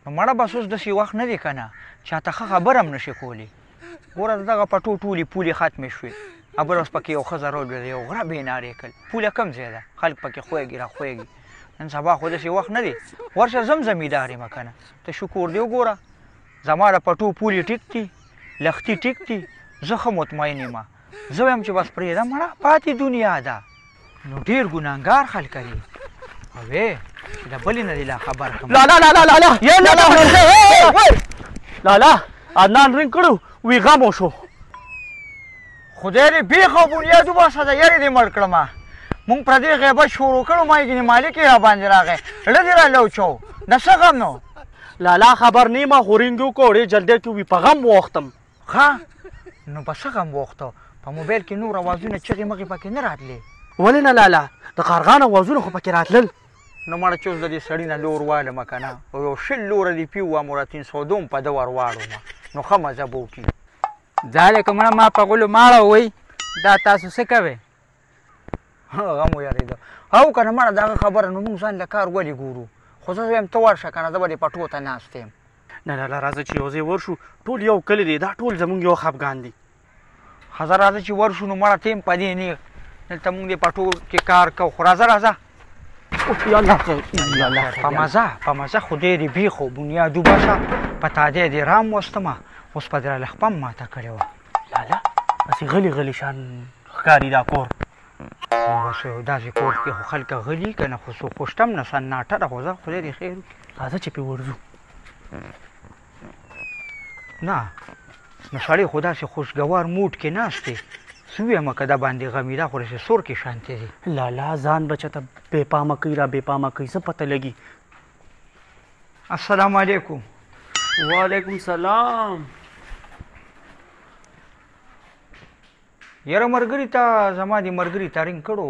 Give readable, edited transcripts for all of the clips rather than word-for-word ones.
نو مړه بس اوس داسې وخت نه دی که نه چاته ښه خبره هم نشي کولی. ګوره دغه پټو ټولې پولې ختمې شوې. بل اوس پکې یو ښځه راولوېده یو غره بې نارې کړل. پوله کم ځای ده خلک پکې خوږي را خوږي. نن سبا خو داسې وخت نه دی. ورشه زم زمیندار یم که نه ته شکر دی وګوره زما د پټو پولې ټیک دي لښتي ټیک دي زه ښه مطمئن یم. زه وایم چې بس پرېږده مړه پاتې دنیا ده. نو ډېر ګناهګار خلک دي اوې چې د بلې نه دي لا خبر کړم. لالا عدنان رنګ کړو وی غم وشو. خدای دې بیخ او بنیاد وباسه د یارې دې مړ کړمه. مونږ پر دې غیبت شروع کړو ما یې ګینې مالک یې راباندې راغی زړه دې را لوچو د څه غم نو. لالا خبر نیمه خو رنګ وکړو ډېر جلدی کې وي په غم ووختم. ښه نو په څه غم ووخته په موبایل کې نور اوازونه چغې مغې پکې نه راتلې. ولې نه لالا د کارغان اوازونه خو پکې راتلل. نو مړه چې اوس د دې سړي نه لور والمه که نه او یو شل لوره دې پي ووم او را 302 په ده ور واړومه نو ښه مزه به وکړي. ځاله که مړه ما په غلو ماړه ووی دا تاسو څه کوئ؟ هغه مو یارېده او که نه مړه دغه خبره نو موږ ځان له کار ولې ګورو. خو زه وایم ته ورشه که نه زه به دې پټو ته ناست یم. نه لالا راځه چې یو ځای ورشو ټول یو کلی دی دا ټول زمونږ یو خفګان دي. ښه زه راځه چې ورشو نو مړه ته هم په دې نه دلته مونږ دې پټو کې کار کوو خو راځه راځه په مزه خدای دې بیخ او بنیاد وباسه په تادی دې رام وستمه اوس په دې لخپه م ماته کړې وه. لالا هسې غلي غلي شان ښکاري دا کور. بس داسې کور کې خو خلک غلي که نه خو څوک خو شته هم نه سناټه ده خو زه خدای دې خیر وکړي. راځه چې پې ورځو. نه نو سړی خو داسې خوشګوار موډ کې ناست دی څه ویمه که دا باندې غمي دا خو داسې سور کې شانتې دی. لالا ځان بچه ته بې پامه کوي را بې پامه کوي څه پته لګي. السلام علیکم. وعلیکم سلام. یاره ملګري ته زما دې ملګري ته رنګ کړو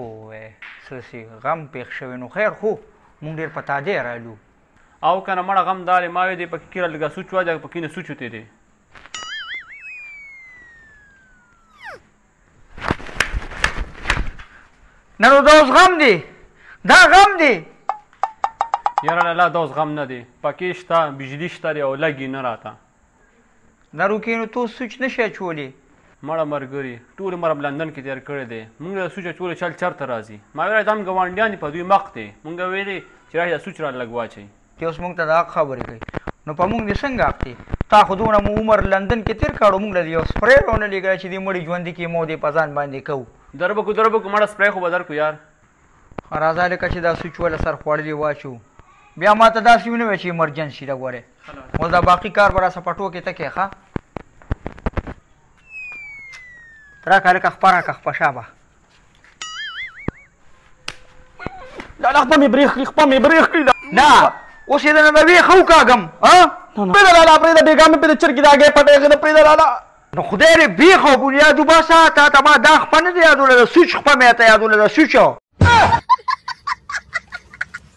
څه داسې غم پېښ شوی نو خیر خو مونږ ډېر په تادی رالو. او که نه مړه غم دارې ما وې دی پکې کیره لږه سوچ واده پکې نه سوچ وتی دی. نه نو دا اوس غم دی دا غم دی. یاره لالا دا اوس غم نه دی پکې شته بجلي شته دی او لګي نه راته. دا روکې نو تو سوچ نه شي اچولی. مړه ملګري ټول عمر لندن کې تېر کړی دی مونږ له سوچ اچولو چل چرته راځي. ما ویل دا هم ګاونډیان دي په دوی مخ دی مونږ ویلې چې راشي دا سوچ را لږ واچوي. ته اوس مونږ ته د حق خبرې کوي نو په مونږ دې څنګه حق دی. تا خو دونه مو عمر لندن کې تېر کړو مونږ له یو سپری راونه لېږلی چې دې مړي ژوندي کې مو دې په ځان باندې کوو. دربکو مړه سپری خو به درکو یار. راځه لکه چې دا سوچ وله سر خوړلې واچو بیا ما ته داسې ونه وایه چې ایمرجنسي ده. ګورې اوس دا باقي کار به راسه پټو کې ته کې ښه راکه لکه خپه راکه خپه شابه. لالا خپه مې برېښ کړي نه اوس یې د نه ویښه وکاږم پرېږده لالا پرېږده بېګا مې پرېږده چرګې د هګۍ پټې ده پرېږده لالا. نو خدای دې بیخ او بنیاد وباسه تا ته ما دا خپه نه دی یادولی د سوچ خپه مې ته یادولی د سوچ